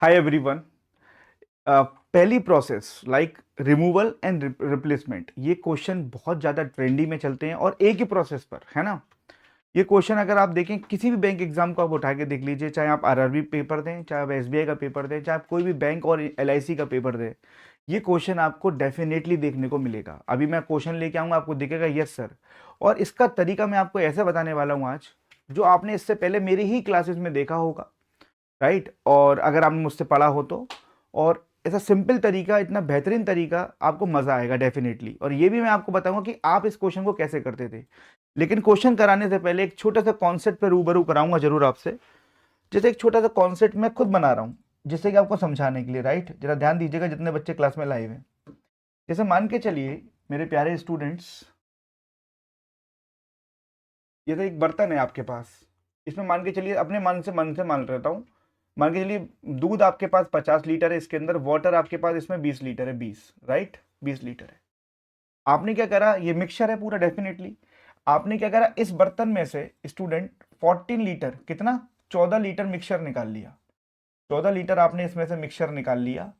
हाय everyone. पहली process like removal and replacement, ये question बहुत ज़्यादा ट्रेंडी में चलते हैं और एक ही प्रोसेस पर है ना। ये क्वेश्चन अगर आप देखें किसी भी बैंक एग्जाम को आप उठा के देख लीजिए, चाहे आप आरआरबी पेपर दें, चाहे आप एसबीआई का पेपर दें, चाहे आप कोई भी बैंक और एलआईसी का पेपर दें, ये क्वेश्चन आपको डेफिनेटली देखने को मिलेगा। अभी मैं क्वेश्चन लेके आऊँगा, आपको दिखेगा यस सर, और इसका तरीका मैं आपको ऐसे बताने वाला हूँ आज, जो आपने इससे पहले मेरी ही क्लासेस में देखा होगा, राइट। और अगर आपने मुझसे पढ़ा हो तो, और ऐसा सिंपल तरीका, इतना बेहतरीन तरीका, आपको मज़ा आएगा डेफिनेटली। और ये भी मैं आपको बताऊंगा कि आप इस क्वेश्चन को कैसे करते थे। लेकिन क्वेश्चन कराने से पहले एक छोटा सा कॉन्सेप्ट पे रूबरू कराऊंगा जरूर आपसे। जैसे एक छोटा सा कॉन्सेप्ट मैं खुद बना रहा हूँ, जिससे कि आपको समझाने के लिए, राइट। जरा ध्यान दीजिएगा जितने बच्चे क्लास में लाए हुए हैं। जैसे मान के चलिए मेरे प्यारे स्टूडेंट्स, ये तो एक बर्तन है आपके पास। इसमें मान के चलिए, अपने मन से मान रहता हूँ, मान के चलिए दूध आपके पास 50 लीटर है, इसके अंदर वाटर आपके पास इसमें 20 लीटर है, 20, राइट, 20 लीटर है। आपने क्या करा, ये मिक्सचर है पूरा डेफिनेटली। आपने क्या करा, इस बर्तन में से स्टूडेंट 14 लीटर, कितना, 14 लीटर मिक्सचर निकाल लिया। 14 लीटर आपने इसमें से मिक्सचर निकाल लिया।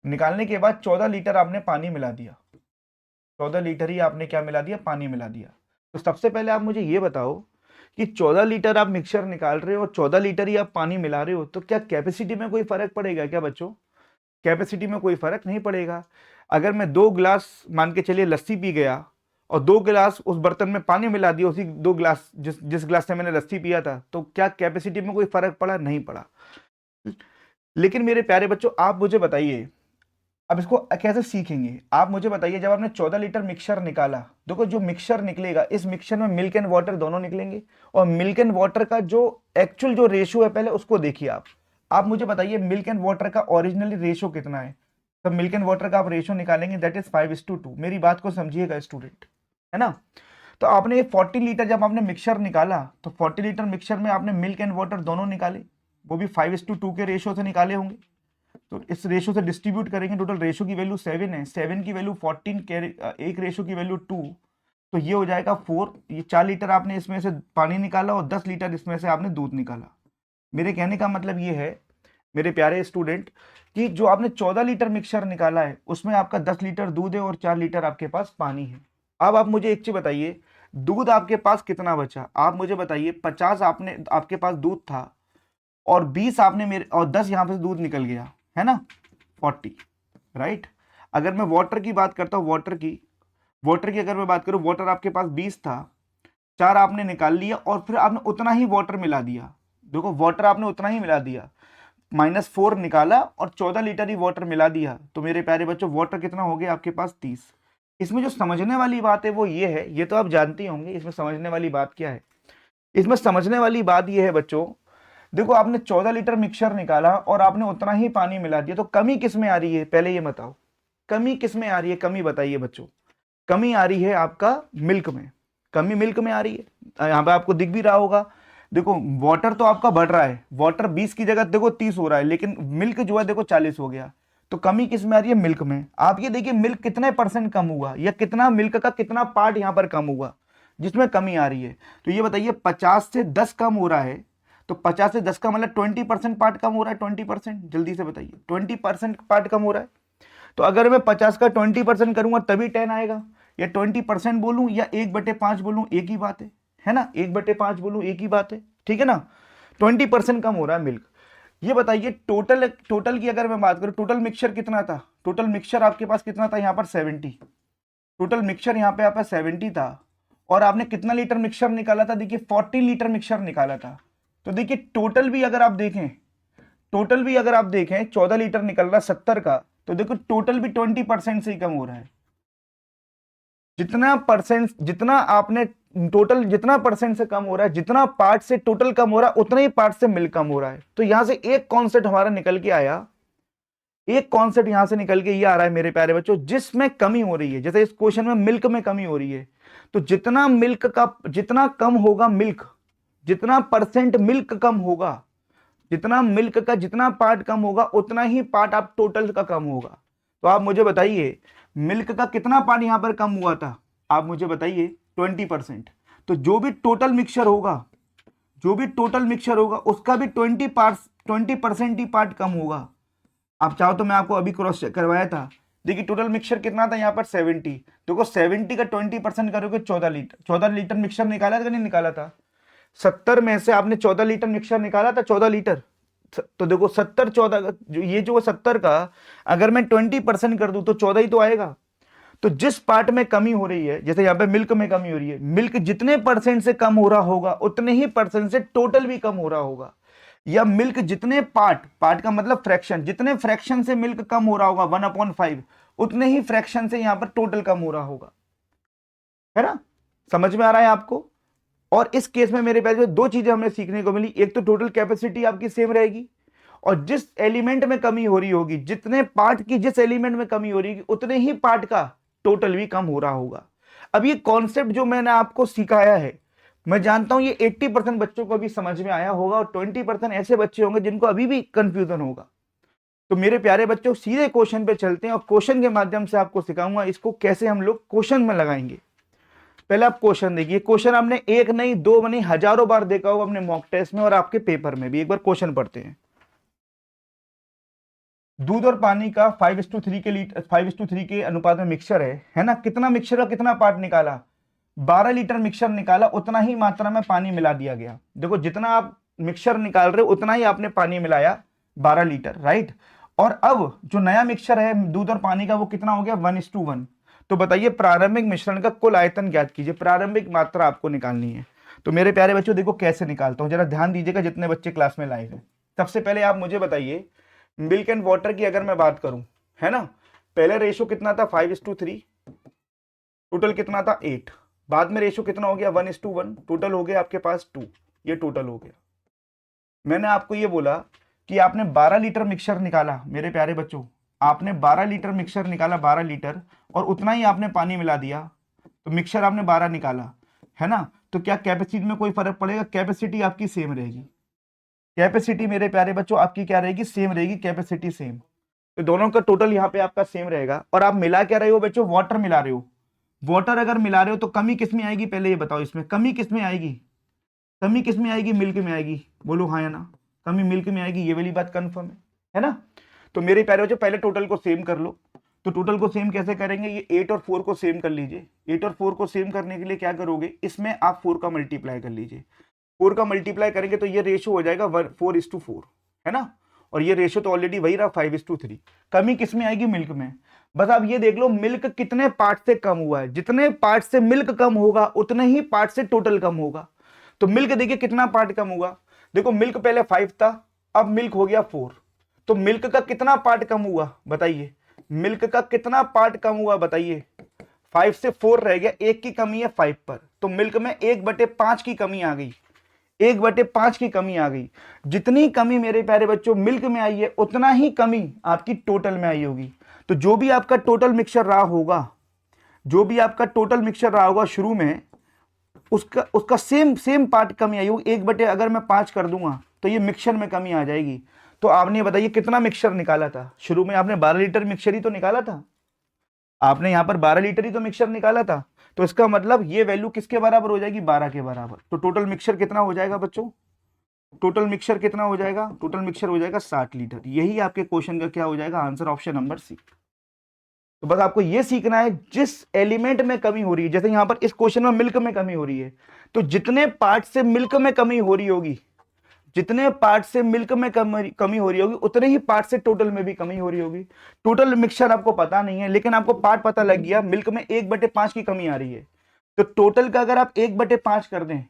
निकालने के बाद 14 लीटर आपने पानी मिला दिया। 14 लीटर ही आपने क्या मिला दिया, पानी मिला दिया। तो सबसे पहले आप मुझे ये बताओ कि 14 लीटर आप मिक्सचर निकाल रहे हो और 14 लीटर ही आप पानी मिला रहे हो, तो क्या कैपेसिटी में कोई फर्क पड़ेगा क्या बच्चों? कैपेसिटी में कोई फर्क नहीं पड़ेगा। अगर मैं 2 गिलास मान के चलिए लस्सी पी गया और 2 गिलास उस बर्तन में पानी मिला दिया, उसी 2 गिलास जिस जिस गिलास से मैंने लस्सी पिया था, तो क्या कैपेसिटी में कोई फर्क पड़ा? नहीं पड़ा। लेकिन मेरे प्यारे बच्चों, आप मुझे बताइए, अब इसको कैसे सीखेंगे आप मुझे बताइए। जब आपने 14 लीटर मिक्सचर निकाला, देखो जो मिक्सचर निकलेगा, इस मिक्सचर में मिल्क एंड वाटर दोनों निकलेंगे, और मिल्क एंड वाटर का जो एक्चुअल जो रेशियो है पहले उसको देखिए आप मुझे बताइए मिल्क एंड वाटर का ओरिजिनली रेशियो कितना है। तो मिल्क एंड वाटर का आप रेशियो निकालेंगे, दैट इज 5:2। मेरी बात को समझिएगा स्टूडेंट, है ना। तो आपने 40 लीटर जब आपने मिक्सचर निकाला, तो 40 लीटर मिक्सचर में आपने मिल्क एंड वाटर दोनों निकाले, वो भी 5:2 के रेशियो से निकाले होंगे। तो इस रेशो से डिस्ट्रीब्यूट करेंगे, टोटल रेशो की वैल्यू 7 है, 7 की वैल्यू 14, एक रेशो की वैल्यू 2, तो ये हो जाएगा 4। ये 4 लीटर आपने इसमें से पानी निकाला और 10 लीटर इसमें से आपने दूध निकाला। मेरे कहने का मतलब ये है मेरे प्यारे स्टूडेंट, कि जो आपने 14 लीटर मिक्सचर निकाला है उसमें आपका 10 लीटर दूध है और 4 लीटर आपके पास पानी है। अब आप मुझे एक चीज बताइए, दूध आपके पास कितना बचा? आप मुझे बताइए, 50 आपने आपके पास दूध था और 20 आपने मेरे, और 10 यहां पे दूध निकल गया, है ना, 40, राइट। अगर मैं वाटर की बात करता हूं, वाटर की अगर मैं बात करूं, वाटर आपके पास 20 था, 4 आपने निकाल लिया और फिर आपने उतना ही वाटर मिला दिया। देखो वाटर आपने उतना ही मिला दिया, -4 निकाला और 14 लीटर ही वाटर मिला दिया, तो मेरे प्यारे बच्चों वाटर कितना हो गया आपके पास? 30। इसमें जो समझने वाली बात है वो ये है, ये तो आप जानते ही होंगे, इसमें समझने वाली बात क्या है। इसमें समझने वाली बात ये है बच्चों, देखो आपने 14 लीटर मिक्सचर निकाला और आपने उतना ही पानी मिला दिया, तो कमी किस में आ रही है पहले ये बताओ। कमी किस में आ रही है, कमी बताइए बच्चों। कमी आ रही है आपका मिल्क में, कमी मिल्क में आ रही है। यहाँ पे आपको दिख भी रहा होगा, देखो वाटर तो आपका बढ़ रहा है, वाटर 20 की जगह देखो 30 हो रहा है, लेकिन मिल्क जो है देखो 40 हो गया। तो कमी किस में आ रही है? मिल्क में। आप ये देखिए मिल्क कितने परसेंट कम हुआ, या कितना मिल्क का कितना पार्ट यहाँ पर कम हुआ जिसमें कमी आ रही है। तो ये बताइए 50 से 10 कम हो रहा है, तो 50 से 10 का मतलब 20% पार्ट कम हो रहा है। 20%, जल्दी से बताइए, 20% पार्ट कम हो रहा है। तो अगर मैं 50 का 20% करूंगा तभी 10 आएगा, या 20% बोलूं या 1/5 बोलूं एक ही बात है ना, 1/5 बोलूं एक ही बात है, ठीक है ना। 20% कम हो रहा है मिल्क। ये बताइए टोटल टोटल की अगर मैं बात करूं, टोटल मिक्सचर कितना था? टोटल मिक्सचर आपके पास कितना था? यहाँ पर 70। टोटल मिक्सचर यहाँ पे आपका 70 था, और आपने कितना लीटर मिक्सचर निकाला था? देखिए 14 लीटर मिक्सचर निकाला था। तो देखिए टोटल भी अगर आप देखें 14 लीटर निकल रहा 70 का, तो देखो टोटल भी 20% से ही कम हो रहा है। जितना परसेंट, जितना आपने टोटल जितना परसेंट से कम हो रहा है, जितना पार्ट से टोटल कम हो रहा है, उतना ही पार्ट से मिल्क कम हो रहा है। तो यहां से एक कॉन्सेप्ट हमारा निकल के आया, एक कॉन्सेप्ट यहां से निकल के ये आ रहा है मेरे प्यारे बच्चों, जिसमें कमी हो रही है। जैसे इस क्वेश्चन में मिल्क में कमी हो रही है, तो जितना मिल्क का, जितना कम होगा मिल्क, जितना परसेंट मिल्क कम होगा, जितना मिल्क का जितना पार्ट कम होगा, उतना ही पार्ट आप टोटल का कम होगा। तो आप मुझे बताइए मिल्क का कितना पार्ट यहां पर कम हुआ था? आप मुझे बताइए 20%। तो जो भी टोटल मिक्सचर होगा उसका भी 20% ही पार्ट कम होगा। आप चाहो तो मैं आपको अभी क्रॉस चेक करवाया था। देखिए टोटल मिक्सचर कितना था यहाँ पर 70। देखो 70 का 20% करोगे 14 लीटर। 14 लीटर मिक्सचर निकाला था कि नहीं निकाला था? 70 में से आपने 14 लीटर मिक्सचर निकाला था, 14 लीटर। तो देखो 70 14 जो ये जो 70 का अगर मैं 20% कर दूं तो 14 ही तो आएगा। तो जिस पार्ट में कमी हो रही है, जैसे यहाँ पे मिल्क में कमी हो रही है, मिल्क जितने परसेंट से कम हो रहा होगा उतने ही परसेंट से टोटल भी कम हो रहा होगा। या मिल्क जितने पार्ट का मतलब फ्रैक्शन, जितने फ्रैक्शन से मिल्क कम हो रहा होगा 1/5, उतने ही फ्रैक्शन से यहां पर टोटल कम हो रहा होगा। है ना? समझ में आ रहा है आपको? और इस केस में मेरे पास जो दो चीजें हमें सीखने को मिली, एक तो टोटल कैपेसिटी आपकी सेम रहेगी, और जिस एलिमेंट में कमी हो रही होगी, जितने पार्ट की जिस एलिमेंट में कमी हो रही होगी, उतने ही पार्ट का टोटल भी कम हो रहा होगा। अब ये कॉन्सेप्ट जो मैंने आपको सिखाया है, मैं जानता हूं ये 80% बच्चों को भी समझ में आया होगा, और 20% ऐसे बच्चे होंगे जिनको अभी भी कंफ्यूजन होगा। तो मेरे प्यारे बच्चों, सीधे क्वेश्चन पे चलते हैं और क्वेश्चन के माध्यम से आपको सिखाऊंगा इसको कैसे हम लोग क्वेश्चन में लगाएंगे। पहले आप क्वेश्चन देखिए। क्वेश्चन आपने एक नहीं, दो नहीं, हजारों बार देखा होगा अपने मॉक टेस्ट में और आपके पेपर में भी। एक बार क्वेश्चन पढ़ते हैं। दूध और पानी का 5:3 के 5:3 के अनुपात में मिक्सचर है ना? कितना मिक्सचर का कितना पार्ट निकाला? 12 लीटर मिक्सचर निकाला, उतना ही मात्रा में पानी मिला दिया गया। देखो जितना आप मिक्सचर निकाल रहे हो उतना ही आपने पानी मिलाया, 12 लीटर, राइट। और अब जो नया मिक्सचर है दूध और पानी का, वो कितना हो गया? 1:1। तो बताइए प्रारंभिक मिश्रण का कुल आयतन ज्ञात कीजिए। प्रारंभिक मात्रा आपको निकालनी है। तो मेरे प्यारे बच्चों देखो कैसे निकालता हूं, जरा ध्यान दीजिएगा जितने बच्चे क्लास में लाइव हैं। सबसे पहले आप मुझे बताइए, मिल्क एंड वाटर की अगर मैं बात करूं, है ना, पहले रेशो कितना था? 5:3। टोटल कितना था? 8। बाद में रेशो कितना हो गया? 1:1। टोटल हो गया आपके पास 2। ये टोटल हो गया। मैंने आपको ये बोला कि आपने 12 लीटर मिक्सचर निकाला। मेरे प्यारे बच्चों, आपने 12 लीटर मिक्सचर निकाला, 12 लीटर, और उतना ही आपने पानी मिला दिया। तो मिक्सचर आपने 12 निकाला, है ना? तो क्या कैपेसिटी में कोई फर्क पड़ेगा? कैपेसिटी आपकी सेम रहेगी। कैपेसिटी मेरे प्यारे बच्चों आपकी क्या रहेगी? सेम रहेगी, कैपेसिटी सेम। तो दोनों का टोटल यहाँ पे आपका सेम रहेगा। और आप मिला क्या रहे हो बच्चों? वाटर मिला रहे हो। वाटर अगर मिला रहे हो तो कमी किस में आएगी? पहले ये बताओ, इसमें कमी किस में आएगी? कमी किस में आएगी? मिल्क में आएगी। बोलो हाँ या ना? कमी मिल्क में आएगी, ये वाली बात कंफर्म है ना? तो मेरे प्यारे बच्चों पहले टोटल को सेम कर लो। तो टोटल को सेम कैसे करेंगे? ये 8 और 4 को सेम कर लीजिए। 8 और 4 को सेम करने के लिए क्या करोगे? इसमें आप 4 का मल्टीप्लाई कर लीजिए। 4 का मल्टीप्लाई करेंगे तो ये रेशो हो जाएगा 4:4, है ना? और ये रेशो तो ऑलरेडी वही रहा, 5:3। कमी किस में आएगी? मिल्क में। बस आप ये देख लो मिल्क कितने पार्ट से कम हुआ है। जितने पार्ट से मिल्क कम होगा उतने ही पार्ट से टोटल कम होगा। तो मिल्क देखिए कितना पार्ट कम होगा। देखो मिल्क पहले 5 था, अब मिल्क हो गया 4। तो मिल्क का कितना पार्ट कम हुआ बताइए? मिल्क का कितना पार्ट कम हुआ बताइए? 5 से 4 रह गया, 1 की कमी है 5 पर। तो मिल्क में 1/5 की कमी आ गई। 1/5 की कमी आ गई। जितनी कमी मेरे प्यारे बच्चों मिल्क में आई है, उतना ही कमी आपकी टोटल में आई होगी। तो जो भी आपका टोटल मिक्सचर रहा होगा, जो भी आपका टोटल मिक्सचर रहा होगा शुरू में, उसका सेम पार्ट कमी आई होगी। 1/5 कर दूंगा तो ये मिक्सचर में कमी आ जाएगी। तो आपने बताइए कितना मिक्सचर निकाला था शुरू में? आपने 12 लीटर मिक्सचर ही तो निकाला था। आपने यहां पर 12 लीटर ही तो मिक्सचर निकाला था। तो इसका मतलब ये वैल्यू किसके बराबर हो जाएगी? 12 के बराबर। तो टोटल मिक्सचर कितना हो जाएगा बच्चों? टोटल मिक्सचर कितना हो जाएगा? टोटल मिक्सचर हो जाएगा 60 लीटर। यही आपके क्वेश्चन का क्या हो जाएगा? Answer option number C. तो बस आपको ये सीखना है जिस एलिमेंट में कमी हो रही है, जैसे यहां पर इस क्वेश्चन में मिल्क में कमी हो रही है, तो जितने पार्ट से मिल्क में कमी हो रही होगी, जितने पार्ट से मिल्क में कमी हो रही होगी, उतने ही पार्ट से टोटल में भी कमी हो रही होगी। टोटल मिक्सचर आपको पता नहीं है, लेकिन आपको पार्ट पता लग गया। मिल्क में 1/5 की कमी आ रही है, तो टोटल का अगर आप 1/5 कर दें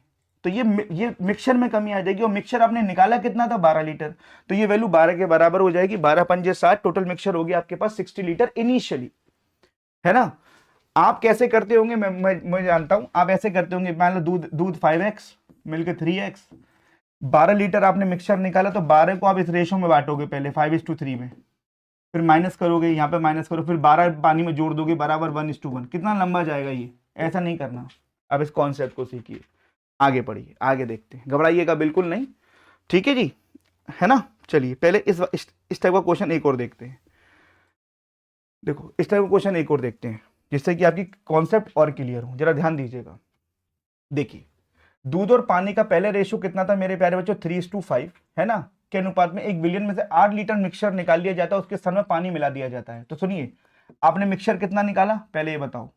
तो ये मिक्सचर में कमी आ जाएगी। और मिक्सचर आपने निकाला कितना था? 12 लीटर। तो ये वैल्यू 12 के बराबर हो जाएगी। 12 पंजे 60। टोटल मिक्सचर हो गया आपके पास 60 लीटर इनिशियली, है ना? आप कैसे करते होंगे मैं जानता हूं। आप ऐसे करते होंगे, मान लो दूध 5x, मिल्क 3x। 12 लीटर आपने मिक्सचर निकाला, तो 12 को आप इस रेशो में बांटोगे, पहले 5:3 में, फिर माइनस करोगे, यहाँ पे माइनस करो, फिर 12 पानी में जोड़ दोगे, बराबर 1:1। कितना लंबा जाएगा ये? ऐसा नहीं करना। अब इस कॉन्सेप्ट को सीखिए, आगे पढ़िए, आगे देखते हैं, घबराइएगा बिल्कुल नहीं, ठीक है जी, है ना? चलिए पहले इस टाइप का क्वेश्चन एक और देखते हैं। देखो इस टाइप का क्वेश्चन एक और देखते हैं, जिससे कि आपकी कॉन्सेप्ट और क्लियर हो। जरा ध्यान दीजिएगा। देखिए दूध और पानी का पहले रेशो कितना था मेरे प्यारे बच्चों? 3:5, है ना? के अनुपात में 1 बिलियन में से 8 लीटर मिक्सचर निकाल लिया जाता है, उसके स्थान में पानी मिला दिया जाता है। तो सुनिए, आपने मिक्सचर कितना निकाला, पहले ये बताओ।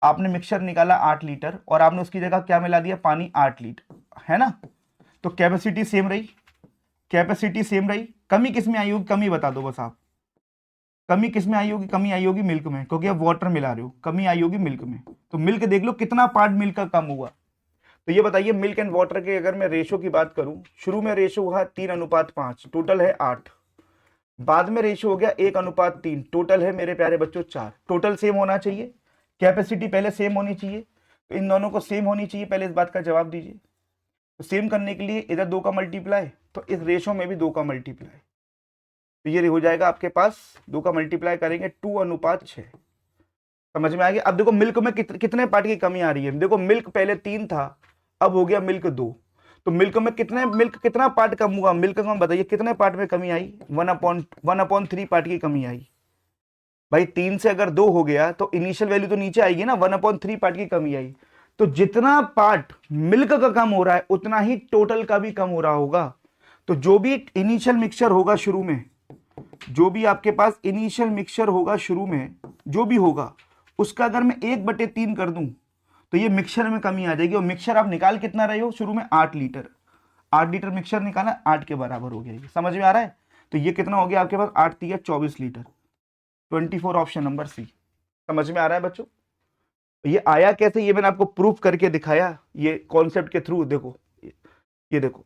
आपने मिक्सचर निकाला 8 लीटर और आपने उसकी जगह क्या मिला दिया, पानी 8 लीटर, है ना। तो कैपेसिटी सेम रही, कैपेसिटी सेम रही। कमी किस में आई होगी, कमी बता दो बस आप। कमी किस में आई होगी, कमी आई होगी मिल्क में, क्योंकि आप वाटर मिला रहे हो, कमी आई होगी मिल्क में। तो मिल्क देख लो कितना पार्ट मिल्क का कम हुआ। तो ये बताइए मिल्क एंड वाटर के अगर मैं रेशो की बात करूं, शुरू में रेशो हुआ 3:5, टोटल है 8। बाद में रेशो हो गया 1:3, टोटल है मेरे प्यारे बच्चों 4। टोटल सेम होना चाहिए, कैपेसिटी पहले सेम होनी चाहिए, तो इन दोनों को सेम होनी चाहिए, पहले इस बात का जवाब दीजिए। तो सेम करने के लिए इधर 2 का मल्टीप्लाई, तो इस रेशो में भी 2 का मल्टीप्लाई, तो ये हो जाएगा आपके पास 2 का मल्टीप्लाई करेंगे 2:6। समझ में आ गया। अब देखो मिल्क में कितने पार्ट की कमी आ रही है। देखो मिल्क पहले 3 था, अब हो गया मिल्क 2। तो मिल्क में कितना पार्ट कम हुआ, मिल्क में बताइए कितने पार्ट में कमी आई, 1/3 पार्ट की कमी आई। भाई 3 से अगर 2 हो गया तो इनिशियल वैल्यू तो नीचे आएगी ना, 1/3 पार्ट की कमी आई। तो जितना पार्ट मिल्क का कम हो रहा है उतना ही टोटल का भी कम हो रहा होगा। तो जो भी इनिशियल मिक्सचर होगा शुरू में, जो भी आपके पास इनिशियल मिक्सचर होगा शुरू में, जो भी होगा उसका अगर मैं 1/3 कर दूं तो ये मिक्सचर में कमी आ जाएगी। और मिक्सचर आप निकाल कितना रहे हो, शुरू में 8 लीटर, 8 लीटर मिक्सचर निकाला, 8 के बराबर हो गया। ये समझ में आ रहा है। तो ये कितना हो गया आपके पास, 8 3 24 लीटर, 24, ऑप्शन नंबर सी। समझ में आ रहा है बच्चों। ये आया कैसे, ये मैंने आपको प्रूफ करके दिखाया, ये कॉन्सेप्ट के थ्रू। देखो ये देखो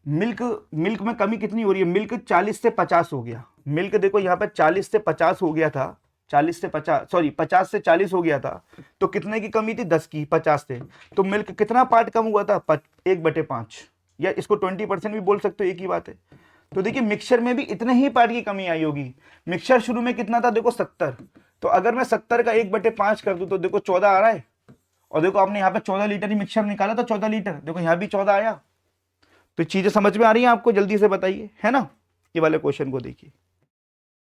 मिल्क में कमी कितनी हो रही है, मिल्क 40 से 50 हो गया। मिल्क देखो यहाँ पे 40 से 50 हो गया था, 50 से 40 हो गया था। तो कितने की कमी थी, 10 की, 50 से। तो मिल्क कितना पार्ट कम हुआ था, 1/5, या इसको 20% भी बोल सकते हो, एक ही बात है। तो देखिए मिक्सचर में भी इतने ही पार्ट की कमी आई होगी। मिक्सचर शुरू में कितना था, देखो 70। तो अगर मैं 70 का 1/5 कर दूं तो देखो 14 आ रहा है। और देखो आपने यहाँ पे 14 लीटर ही मिक्सचर निकाला था, 14 लीटर, देखो यहाँ भी 14 आया। तो चीजें समझ में आ रही हैं आपको, जल्दी से बताइए, है ना। ये वाले क्वेश्चन को देखिए,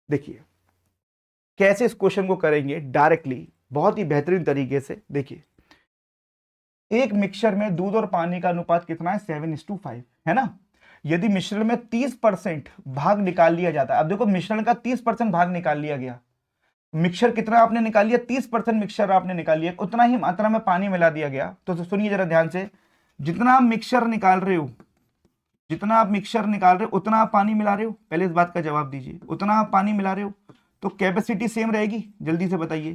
देखिए कैसे इस क्वेश्चन को करेंगे डायरेक्टली, बहुत ही बेहतरीन तरीके से। देखिए एक मिक्सचर में दूध और पानी का अनुपात कितना है, 7:5, है ना। यदि मिश्रण में 30% भाग निकाल लिया जाता है, अब देखो मिश्रण का 30% भाग निकाल लिया गया, मिक्सचर कितना आपने निकाल लिया, 30% मिक्सचर आपने निकाल लिया, उतना ही मात्रा में पानी मिला दिया गया। तो सुनिए जरा ध्यान से, जितना आप मिक्सचर निकाल रहे हो, जितना आप मिक्सचर निकाल रहे हो उतना आप पानी मिला रहे हो, पहले इस बात का जवाब दीजिए। उतना आप पानी मिला रहे हो तो कैपेसिटी सेम रहेगी, जल्दी से बताइए,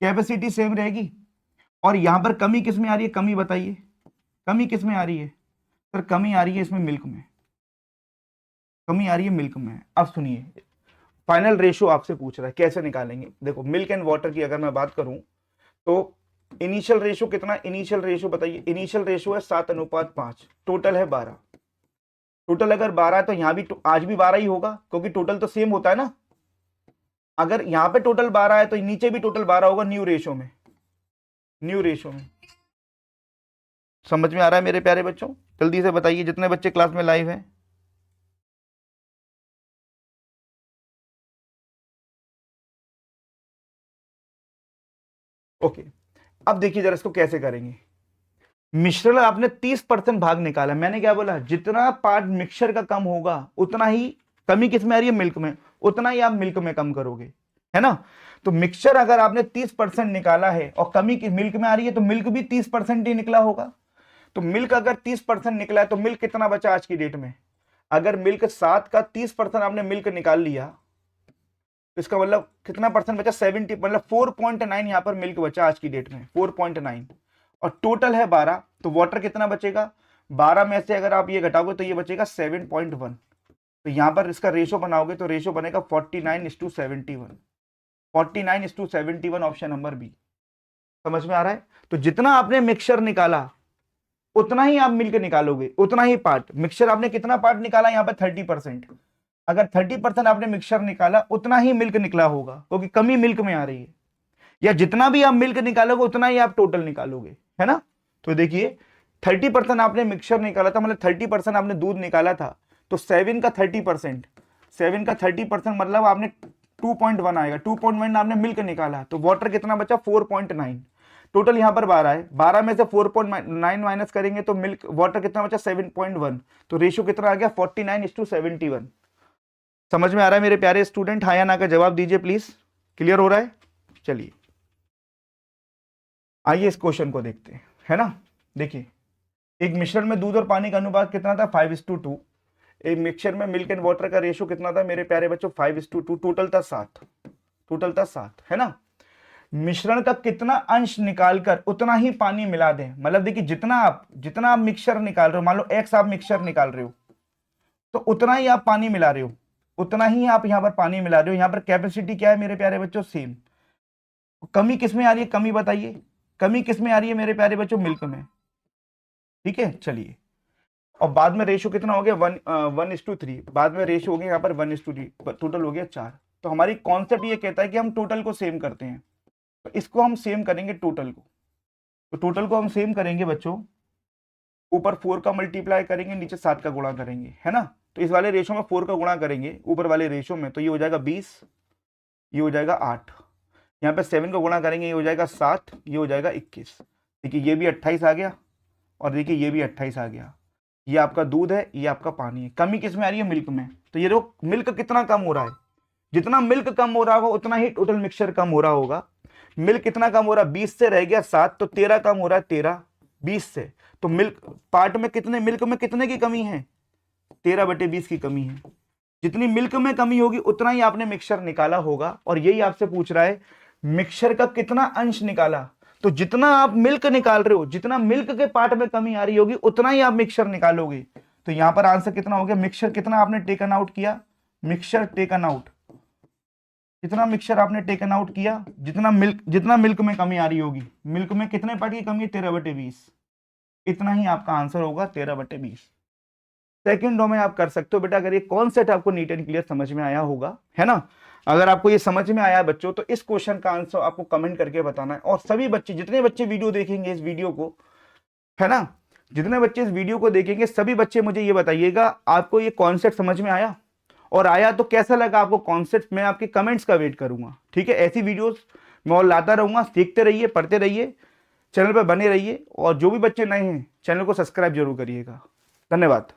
कैपेसिटी सेम रहेगी। और यहां पर कमी किस में आ रही है, कमी बताइए, कमी किस में आ रही है सर, कमी आ रही है इसमें मिल्क में, कमी आ रही है मिल्क में। अब सुनिए फाइनल रेशो आपसे पूछ रहा है कैसे निकालेंगे। देखो मिल्क एंड वाटर की अगर मैं बात करूं तो इनिशियल रेशो कितना, इनिशियल रेशो बताइए, इनिशियल रेशो है 7:5, टोटल है 12। टोटल अगर 12 है तो यहां भी आज भी 12 ही होगा, क्योंकि टोटल तो सेम होता है ना। अगर यहां पे टोटल 12 है तो नीचे भी टोटल 12 होगा, न्यू रेशो में, न्यू रेशो में। समझ में आ रहा है मेरे प्यारे बच्चों, जल्दी से बताइए जितने बच्चे क्लास में लाइव हैं। ओके, अब देखिए जरा इसको कैसे करेंगे। मिश्रण आपने 30% भाग निकाला, मैंने क्या बोला, जितना पार्ट मिक्सचर का कम होगा उतना ही कमी किस में आ रही है, मिल्क में, उतना ही आप मिल्क में कम करोगे, है ना। तो मिक्सचर अगर आपने 30% निकाला है और कमी की मिल्क में आ रही है तो मिल्क भी 30% ही निकला होगा। तो मिल्क अगर 30% निकला है तो मिल्क कितना बचा आज की डेट में, अगर मिल्क 7 का 30% आपने मिल्क निकाल लिया तो इसका मतलब कितना परसेंट बचा, 70, मतलब 4.9 यहां पर मिल्क बचा आज की डेट में, 4.9। और टोटल है 12, तो वाटर कितना बचेगा, 12 में से अगर आप ये घटाओगे तो ये बचेगा 7.1। तो यहां पर इसका रेशो बनाओगे तो रेशो बनेगा 49:71, 49:71, ऑप्शन नंबर बी। समझ में आ रहा है। तो जितना आपने मिक्सचर निकाला उतना ही आप मिल्क निकालोगे, उतना ही पार्ट। मिक्सचर आपने कितना पार्ट निकाला, यहां पर 30%, अगर 30% आपने मिक्सचर निकाला उतना ही मिल्क निकला होगा, क्योंकि कमी मिल्क में आ रही है। या जितना भी आप मिल्क निकालोगे उतना ही आप टोटल निकालोगे, है ना। तो देखिए 30% आपने मिक्सचर निकाला था, मतलब 30% आपने दूध निकाला था, तो 7 का 30%, 7 का 30% मतलब आपने 2.1 आएगा, 2.1 आपने मिल्क निकाला, तो वाटर कितना बचा, 4.9। टोटल यहाँ पर 12 है, 12 में से 4.9 माइनस करेंगे तो मिल्क वाटर कितना बचा 7.1, तो रेशियो कितना आ गया 49:71। समझ में आ रहा है मेरे प्यारे स्टूडेंट? हाँ या ना का जवाब दीजिए प्लीज। क्लियर हो रहा है? चलिए आइए इस क्वेश्चन को देखते हैं, है ना। देखिए एक मिश्रण में दूध और पानी का अनुपात कितना था 5:2। एक मिक्सचर में मिल्क एंड वाटर का रेशियो कितना था मेरे प्यारे बच्चों 5:2, टोटल था 7, टोटल था 7, है ना। मिश्रण का कितना अंश निकालकर उतना ही पानी मिला दें, मतलब देखिए जितना आप मिक्सचर निकाल रहे हो, मान लो x आप मिक्सचर निकाल रहे हो तो उतना ही आप पानी मिला रहे हो, उतना ही आप यहाँ पर पानी मिला रहे हो। यहाँ पर कैपेसिटी क्या है मेरे प्यारे बच्चों सेम। कमी किसमें आ रही है, कमी बताइए, कमी किसमें आ रही है मेरे प्यारे बच्चों मिल्क में, ठीक है। चलिए और बाद में रेशियो कितना हो गया 1:3, बाद में रेशियो हो गया यहाँ पर 1:3, टोटल हो गया 4। तो हमारी कॉन्सेप्ट ये कहता है कि हम टोटल को सेम करते हैं, तो इसको हम सेम करेंगे टोटल को। तो टोटल को हम सेम करेंगे बच्चों, ऊपर 4 का मल्टीप्लाई करेंगे, नीचे 7 का गुणा करेंगे, है ना। तो इस वाले रेशियो में 4 का गुणा करेंगे ऊपर वाले रेशियो में, तो ये हो जाएगा 20, ये हो जाएगा 8। यहाँ पे 7 का गुणा करेंगे, ये हो जाएगा 7, ये हो जाएगा 21। देखिए ये भी 28 आ गया और देखिए ये भी 28 आ गया। ये आपका दूध है, ये आपका पानी है। कमी किस में आ रही है मिल्क में। तो ये देखो मिल्क कितना कम हो रहा है, जितना मिल्क कम हो रहा होगा उतना ही टोटल मिक्सचर कम हो रहा होगा। मिल्क कितना कम हो रहा है 20 से रह गया 7, तो 13 कम हो रहा है 13 20 से। तो मिल्क पार्ट में कितने, मिल्क में कितने की कमी है 13/20 की कमी है। जितनी मिल्क में कमी होगी उतना ही आपने मिक्सचर निकाला होगा। और यही आपसे पूछ रहा है मिक्सचर का कितना अंश निकाला। तो जितना आप मिल्क निकाल रहे हो, जितना मिल्क के पार्ट में कमी आ रही होगी उतना ही आप मिक्सचर निकालोगे। तो यहां पर आंसर कितना हो गया, मिक्सचर कितना आपने टेकन आउट किया, मिक्सचर टेकन आउट, कितना मिक्सचर आपने टेकन आउट किया, जितना मिल्क में कमी आ रही होगी। मिल्क में कितने पार्ट की कमी है 13/20, इतना ही आपका आंसर होगा 13/20। सेकंडों में आप कर सकते हो बेटा, अगर ये कॉन्सेप्ट आपको नीट एंड क्लियर समझ में आया होगा, है ना। अगर आपको ये समझ में आया बच्चों तो इस क्वेश्चन का आंसर आपको कमेंट करके बताना है। और सभी बच्चे, जितने बच्चे वीडियो देखेंगे इस वीडियो को, है ना, जितने बच्चे इस वीडियो को देखेंगे सभी बच्चे मुझे ये बताइएगा आपको ये कॉन्सेप्ट समझ में आया, और आया तो कैसा लगा आपको कॉन्सेप्ट। मैं आपके कमेंट्स का वेट करूंगा, ठीक है। ऐसी वीडियोस मैं और लाता रहूंगा। सीखते रहिए, पढ़ते रहिए, चैनल पर बने रहिए, और जो भी बच्चे नए हैं चैनल को सब्सक्राइब जरूर करिएगा। धन्यवाद।